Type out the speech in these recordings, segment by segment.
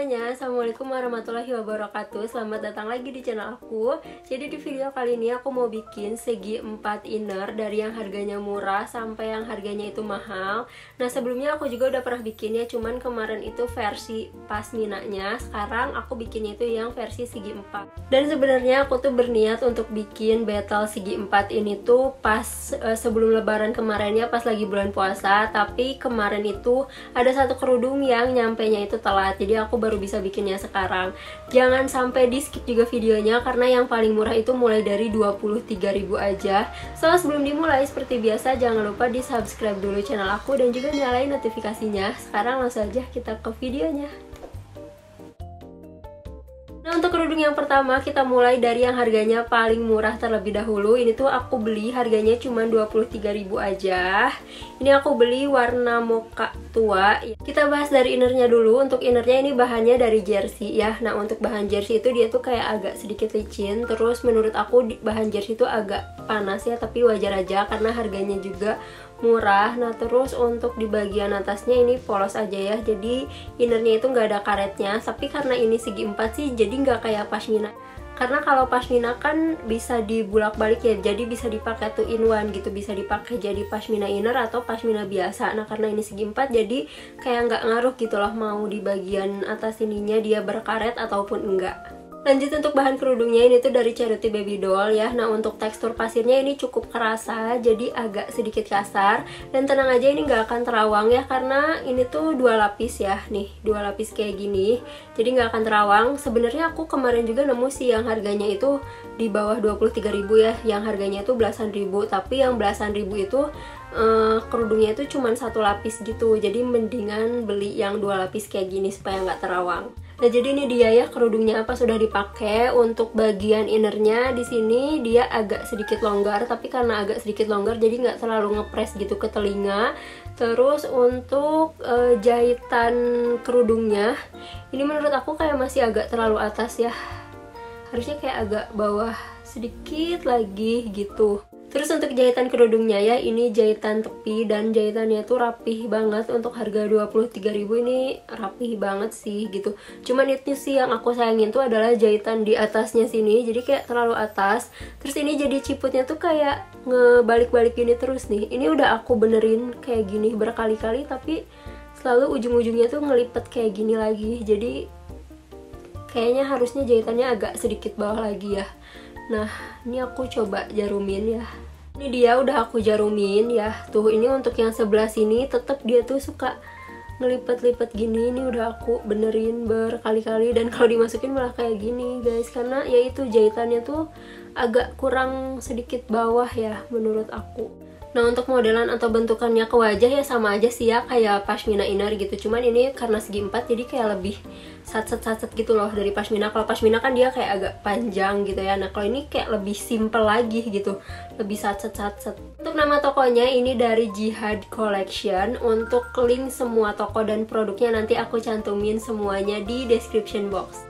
semuanya, assalamualaikum warahmatullahi wabarakatuh. Selamat datang lagi di channel aku. Jadi di video kali ini aku mau bikin segi 4 inner dari yang harganya murah sampai yang harganya itu mahal. Nah sebelumnya aku juga udah pernah bikinnya, cuman kemarin itu versi pasminanya. Sekarang aku bikinnya itu yang versi segi 4. Dan sebenarnya aku tuh berniat untuk bikin battle segi 4 ini tuh pas sebelum lebaran kemarin ya, pas lagi bulan puasa. Tapi kemarin itu ada satu kerudung yang nyampenya itu telat, jadi aku baru bisa bikinnya sekarang. Jangan sampai di skip juga videonya, karena yang paling murah itu mulai dari 23.000 aja. So sebelum dimulai, seperti biasa jangan lupa di subscribe dulu channel aku dan juga nyalain notifikasinya. Sekarang langsung aja kita ke videonya. Nah untuk kerudung yang pertama kita mulai dari yang harganya paling murah terlebih dahulu. Ini tuh aku beli harganya cuma 23.000 aja. Ini aku beli warna mocha tua. Kita bahas dari innernya dulu. Untuk innernya ini bahannya dari jersey ya. Nah untuk bahan jersey itu dia tuh kayak agak sedikit licin. Terus menurut aku bahan jersey itu agak panas ya, tapi wajar aja karena harganya juga murah. Nah terus untuk di bagian atasnya ini polos aja ya, jadi innernya itu nggak ada karetnya. Tapi karena ini segi 4 sih, jadi nggak kayak pashmina. Karena kalau pashmina kan bisa dibulak balik ya, jadi bisa dipakai 2 in 1 gitu, bisa dipakai jadi pashmina inner atau pashmina biasa. Nah karena ini segi 4 jadi kayak nggak ngaruh gitu loh mau di bagian atas ininya dia berkaret ataupun enggak. Lanjut untuk bahan kerudungnya, ini tuh dari Charity Baby Doll ya. Nah untuk tekstur pasirnya ini cukup kerasa, jadi agak sedikit kasar. Dan tenang aja ini nggak akan terawang ya, karena ini tuh 2 lapis ya. Nih 2 lapis kayak gini, jadi nggak akan terawang. Sebenarnya aku kemarin juga nemu sih yang harganya itu di bawah 23.000 ya, yang harganya itu belasan ribu. Tapi yang belasan ribu itu kerudungnya itu cuma 1 lapis gitu, jadi mendingan beli yang 2 lapis kayak gini supaya nggak terawang. Nah jadi ini dia ya kerudungnya apa sudah dipakai. Untuk bagian innernya di sini dia agak sedikit longgar, tapi karena agak sedikit longgar jadi nggak terlalu ngepres gitu ke telinga. Terus untuk jahitan kerudungnya ini menurut aku kayak masih agak terlalu atas ya, harusnya kayak agak bawah sedikit lagi gitu. Terus untuk jahitan kerudungnya ya, ini jahitan tepi dan jahitannya tuh rapih banget. Untuk harga 23.000 ini rapih banget sih gitu. Cuman itu sih yang aku sayangin tuh adalah jahitan di atasnya sini, jadi kayak terlalu atas. Terus ini jadi ciputnya tuh kayak ngebalik-balik gini terus nih. Ini udah aku benerin kayak gini berkali-kali, tapi selalu ujung-ujungnya tuh ngelipet kayak gini lagi. Jadi kayaknya harusnya jahitannya agak sedikit bawah lagi ya. Nah ini aku coba jarumin ya. Ini dia udah aku jarumin ya. Tuh ini untuk yang sebelah sini tetap dia tuh suka ngelipet-lipet gini. Ini udah aku benerin berkali-kali, dan kalau dimasukin malah kayak gini guys, karena ya itu jahitannya tuh agak kurang sedikit bawah ya menurut aku. Nah untuk modelan atau bentukannya ke wajah ya sama aja sih ya kayak pashmina inner gitu. Cuman ini karena segi 4 jadi kayak lebih satset-satset gitu loh dari pashmina. Kalau pashmina kan dia kayak agak panjang gitu ya. Nah kalau ini kayak lebih simple lagi gitu, lebih satset-satset. Untuk nama tokonya ini dari Jihad Collection. Untuk link semua toko dan produknya nanti aku cantumin semuanya di description box.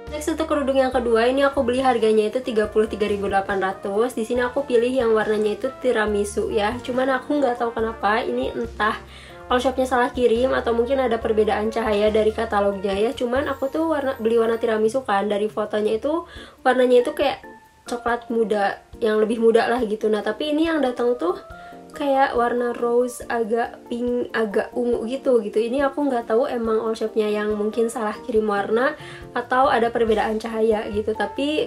Next untuk kerudung yang kedua, ini aku beli harganya itu 33.800. Di sini aku pilih yang warnanya itu tiramisu ya. Cuman aku nggak tahu kenapa ini entah all shopnya salah kirim atau mungkin ada perbedaan cahaya dari katalognya ya. Cuman aku tuh beli warna tiramisu kan, dari fotonya itu warnanya itu kayak coklat muda, yang lebih muda lah gitu. Nah tapi ini yang datang tuh kayak warna rose, agak pink, agak ungu gitu. Ini aku nggak tahu emang all shopnya yang mungkin salah kirim warna atau ada perbedaan cahaya gitu. Tapi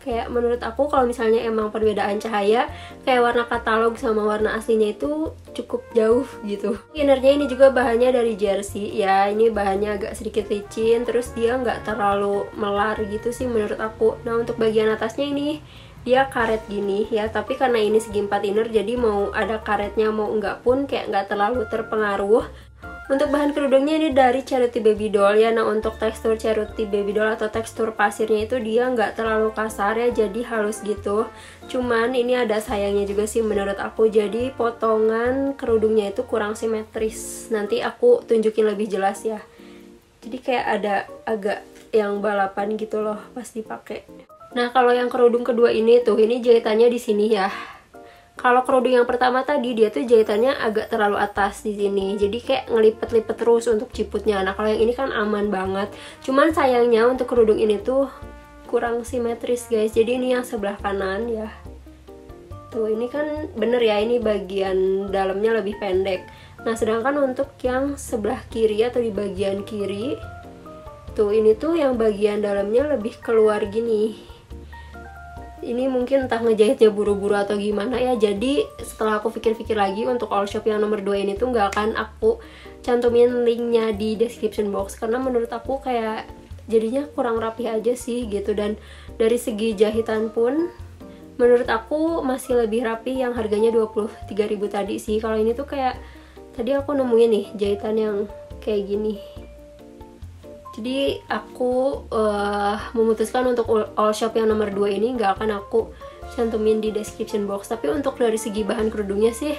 kayak menurut aku kalau misalnya emang perbedaan cahaya, kayak warna katalog sama warna aslinya itu cukup jauh gitu. Innernya ini juga bahannya dari jersey ya. Ini bahannya agak sedikit licin, terus dia nggak terlalu melar gitu sih menurut aku. Nah untuk bagian atasnya ini dia karet gini ya, tapi karena ini segi 4 inner jadi mau ada karetnya mau enggak pun kayak nggak terlalu terpengaruh. Untuk bahan kerudungnya ini dari Charity Baby Doll ya. Nah untuk tekstur Charity Baby Doll atau tekstur pasirnya itu dia nggak terlalu kasar ya, jadi halus gitu. Cuman ini ada sayangnya juga sih menurut aku, jadi potongan kerudungnya itu kurang simetris. Nanti aku tunjukin lebih jelas ya. Jadi kayak ada agak yang balapan gitu loh pas dipakai. Nah kalau yang kerudung kedua ini tuh, ini jahitannya di sini ya. Kalau kerudung yang pertama tadi dia tuh jahitannya agak terlalu atas di sini, jadi kayak ngelipet-lipet terus untuk ciputnya. Nah kalau yang ini kan aman banget. Cuman sayangnya untuk kerudung ini tuh kurang simetris guys. Jadi ini yang sebelah kanan ya. Tuh ini kan bener ya, ini bagian dalamnya lebih pendek. Nah sedangkan untuk yang sebelah kiri atau di bagian kiri, tuh ini tuh yang bagian dalamnya lebih keluar gini. Ini mungkin entah ngejahitnya buru-buru atau gimana ya. Jadi setelah aku pikir-pikir lagi, untuk all shop yang nomor 2 ini tuh nggak akan aku cantumin linknya di description box, karena menurut aku kayak jadinya kurang rapi aja sih gitu. Dan dari segi jahitan pun menurut aku masih lebih rapi yang harganya 23.000 tadi sih. Kalau ini tuh kayak tadi aku nemuin nih jahitan yang kayak gini. Jadi aku memutuskan untuk all shop yang nomor 2 ini nggak akan aku cantumin di description box. Tapi untuk dari segi bahan kerudungnya sih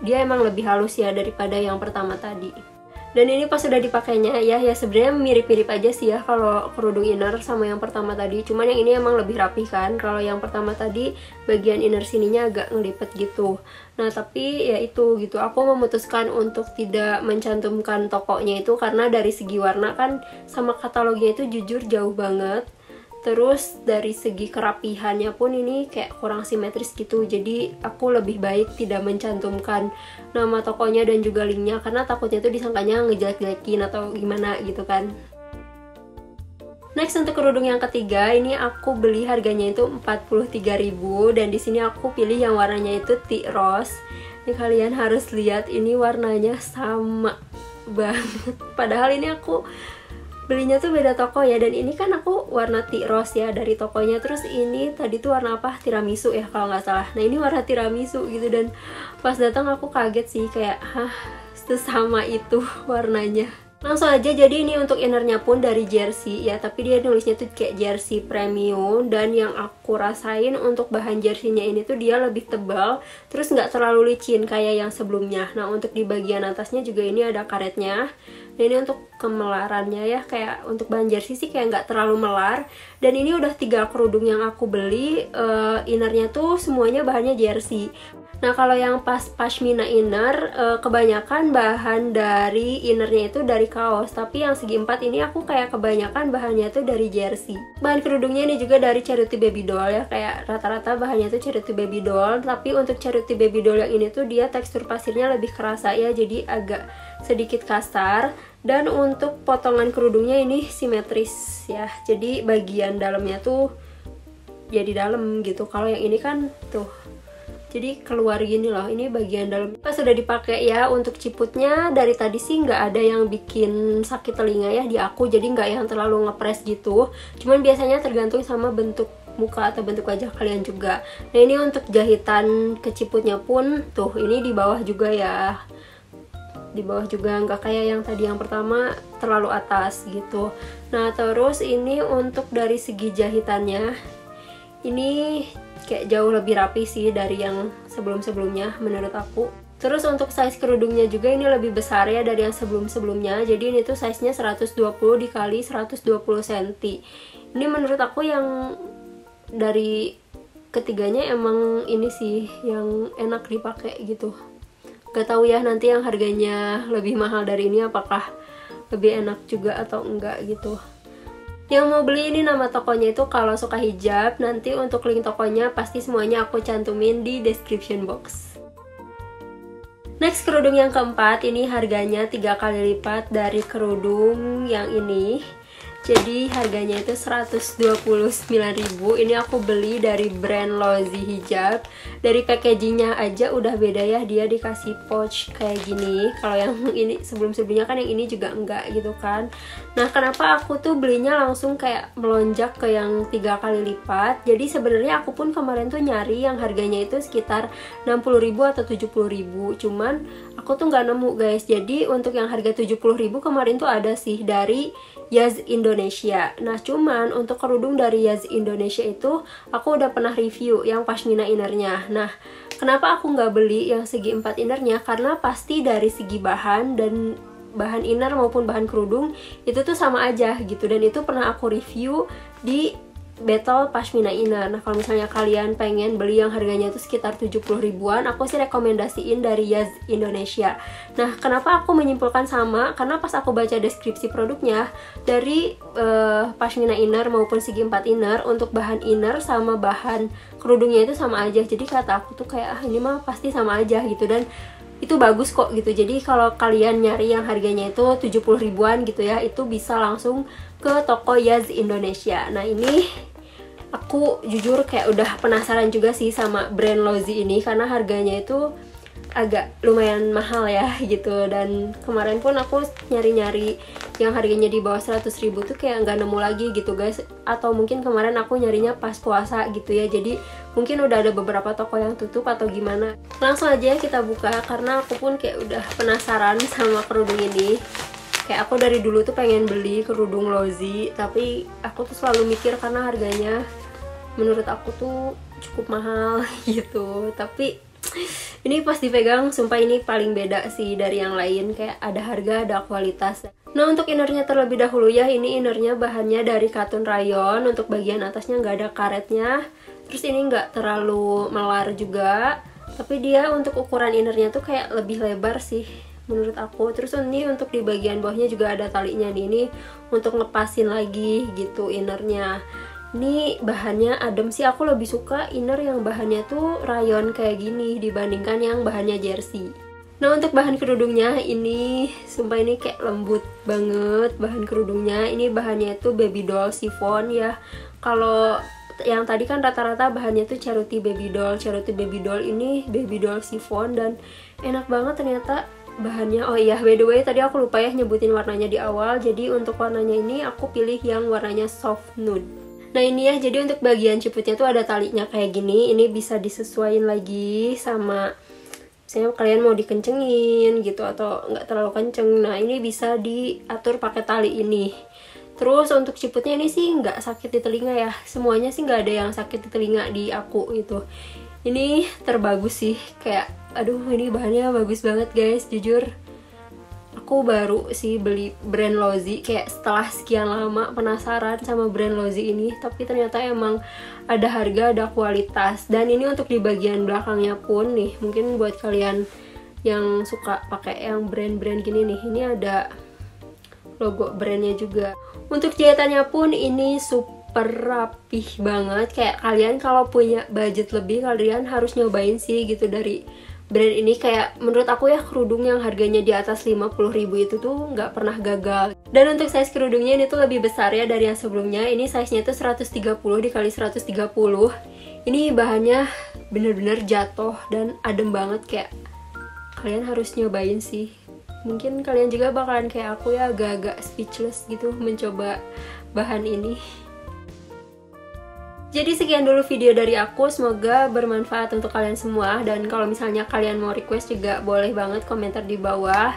dia emang lebih halus ya daripada yang pertama tadi. Dan ini pas udah dipakainya ya sebenarnya mirip-mirip aja sih ya kalau kerudung inner sama yang pertama tadi. Cuman yang ini emang lebih rapi kan. Kalau yang pertama tadi bagian inner sininya agak ngelipet gitu. Nah tapi ya itu gitu, aku memutuskan untuk tidak mencantumkan tokonya itu karena dari segi warna kan sama katalognya itu jujur jauh banget. Terus dari segi kerapihannya pun ini kayak kurang simetris gitu. Jadi aku lebih baik tidak mencantumkan nama tokonya dan juga linknya, karena takutnya tuh disangkanya ngejelek-jelekin atau gimana gitu kan. Next untuk kerudung yang ketiga, ini aku beli harganya itu 43.000 dan di sini aku pilih yang warnanya itu tea rose. Ini kalian harus lihat, ini warnanya sama banget. Padahal ini aku belinya tuh beda toko ya, dan ini kan aku warna tea rose ya dari tokonya. Terus ini tadi tuh warna apa, tiramisu ya kalau nggak salah. Nah ini warna tiramisu gitu, dan pas datang aku kaget sih kayak hah sesama itu warnanya. Langsung aja, jadi ini untuk innernya pun dari jersey ya, tapi dia nulisnya tuh kayak jersey premium. Dan yang aku rasain untuk bahan jerseynya ini tuh dia lebih tebal, terus nggak terlalu licin kayak yang sebelumnya. Nah untuk di bagian atasnya juga ini ada karetnya. Dan ini untuk kemelarannya ya, kayak untuk bahan jersey sih kayak nggak terlalu melar. Dan ini udah 3 kerudung yang aku beli, innernya tuh semuanya bahannya jersey. Nah kalau yang pashmina inner, kebanyakan bahan dari innernya itu dari kaos. Tapi yang segi 4 ini aku kayak kebanyakan bahannya tuh dari jersey. Bahan kerudungnya ini juga dari Charity Baby Doll ya, kayak rata-rata bahannya tuh Charity Baby Doll. Tapi untuk Charity Baby Doll yang ini tuh dia tekstur pasirnya lebih kerasa ya, jadi agak sedikit kasar. Dan untuk potongan kerudungnya ini simetris ya, jadi bagian dalamnya tuh jadi dalam gitu. Kalau yang ini kan tuh jadi keluar gini loh, ini bagian dalam. Pas sudah dipakai ya, untuk ciputnya dari tadi sih nggak ada yang bikin sakit telinga ya di aku, jadi nggak yang terlalu ngepres gitu. Cuman biasanya tergantung sama bentuk muka atau bentuk wajah kalian juga. Nah ini untuk jahitan ke ciputnya pun tuh ini di bawah juga ya, di bawah juga, nggak kayak yang tadi yang pertama terlalu atas gitu. Nah terus ini untuk dari segi jahitannya ini kayak jauh lebih rapi sih dari yang sebelum-sebelumnya menurut aku. Terus untuk size kerudungnya juga ini lebih besar ya dari yang sebelum-sebelumnya. Jadi ini tuh size-nya 120 dikali 120 cm. Ini menurut aku yang dari ketiganya emang ini sih yang enak dipakai gitu. Gak tahu ya nanti yang harganya lebih mahal dari ini apakah lebih enak juga atau enggak gitu. Yang mau beli ini nama tokonya itu Kalau Suka Hijab. Nanti untuk link tokonya pasti semuanya aku cantumin di description box. Next kerudung yang keempat, ini harganya 3 kali lipat dari kerudung yang ini. Jadi harganya itu 129.000. Ini aku beli dari brand Lozi Hijab. Dari packagingnya aja udah beda ya, dia dikasih pouch kayak gini. Kalau yang ini sebelum-sebelumnya kan yang ini juga enggak gitu kan. Nah kenapa aku tuh belinya langsung kayak melonjak ke yang 3 kali lipat. Jadi sebenarnya aku pun kemarin tuh nyari yang harganya itu sekitar 60.000 atau 70.000. Cuman aku tuh nggak nemu guys. Jadi untuk yang harga 70.000 kemarin tuh ada sih dari Yaz Indonesia. Nah cuman untuk kerudung dari Yaz Indonesia itu aku udah pernah review yang pashmina innernya. Nah kenapa aku nggak beli yang segi 4 innernya, karena pasti dari segi bahan dan bahan inner maupun bahan kerudung itu tuh sama aja gitu. Dan itu pernah aku review di Battle Pashmina Inner. Nah kalau misalnya kalian pengen beli yang harganya itu sekitar 70 ribuan, aku sih rekomendasiin dari Yaz Indonesia. Nah kenapa aku menyimpulkan sama? Karena pas aku baca deskripsi produknya, dari Pashmina Inner maupun Segi 4 Inner, untuk bahan inner sama bahan kerudungnya itu sama aja. Jadi kata aku tuh kayak ini mah pasti sama aja gitu, dan itu bagus kok gitu. Jadi kalau kalian nyari yang harganya itu 70 ribuan gitu ya, itu bisa langsung ke toko Yaz Indonesia. Nah ini aku jujur kayak udah penasaran juga sih sama brand Lozi ini, karena harganya itu agak lumayan mahal ya gitu. Dan kemarin pun aku nyari-nyari yang harganya di bawah 100 ribu tuh kayak nggak nemu lagi gitu guys. Atau mungkin kemarin aku nyarinya pas puasa gitu ya, jadi mungkin udah ada beberapa toko yang tutup atau gimana. Langsung aja kita buka, karena aku pun kayak udah penasaran sama kerudung ini. Kayak aku dari dulu tuh pengen beli kerudung Lozi, tapi aku tuh selalu mikir karena harganya menurut aku tuh cukup mahal gitu. Tapi ini pas dipegang sumpah ini paling beda sih dari yang lain, kayak ada harga, ada kualitas. Nah untuk innernya terlebih dahulu ya, ini innernya bahannya dari katun rayon. Untuk bagian atasnya nggak ada karetnya, terus ini nggak terlalu melar juga, tapi dia untuk ukuran innernya tuh kayak lebih lebar sih menurut aku. Terus ini untuk di bagian bawahnya juga ada talinya nih, ini untuk ngepasin lagi gitu innernya. Ini bahannya adem sih, aku lebih suka inner yang bahannya tuh rayon kayak gini dibandingkan yang bahannya jersey. Nah untuk bahan kerudungnya ini sumpah ini kayak lembut banget bahan kerudungnya. Ini bahannya itu baby doll chiffon ya. Kalau yang tadi kan rata-rata bahannya tuh Ceruti baby doll. Ceruti baby doll, ini baby doll chiffon, dan enak banget ternyata bahannya. Oh iya, by the way tadi aku lupa ya nyebutin warnanya di awal. Jadi untuk warnanya ini aku pilih yang warnanya soft nude. Nah ini ya, jadi untuk bagian ciputnya tuh ada talinya kayak gini. Ini bisa disesuaikan lagi sama misalnya kalian mau dikencengin gitu atau nggak terlalu kenceng. Nah ini bisa diatur pakai tali ini. Terus untuk ciputnya ini sih nggak sakit di telinga ya, semuanya sih nggak ada yang sakit di telinga di aku gitu. Ini terbagus sih, kayak aduh ini bahannya bagus banget guys. Jujur aku baru sih beli brand Lozi, kayak setelah sekian lama penasaran sama brand Lozi ini, tapi ternyata emang ada harga, ada kualitas. Dan ini untuk di bagian belakangnya pun nih, mungkin buat kalian yang suka pakai yang brand-brand gini nih, ini ada logo brandnya juga. Untuk jahitannya pun ini super rapih banget, kayak kalian kalau punya budget lebih kalian harus nyobain sih gitu dari brand ini. Kayak menurut aku ya, kerudung yang harganya di atas 50 ribu itu tuh nggak pernah gagal. Dan untuk size kerudungnya ini tuh lebih besar ya dari yang sebelumnya. Ini size nya tuh 130 dikali 130. Ini bahannya bener-bener jatuh dan adem banget, kayak kalian harus nyobain sih. Mungkin kalian juga bakalan kayak aku ya, agak-agak speechless gitu mencoba bahan ini. Jadi sekian dulu video dari aku, semoga bermanfaat untuk kalian semua. Dan kalau misalnya kalian mau request juga boleh banget komentar di bawah.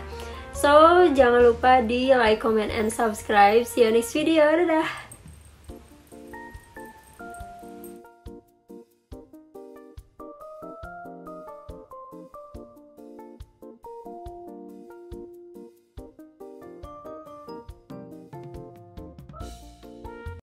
So, jangan lupa di like, comment, and subscribe. See you next video, dadah!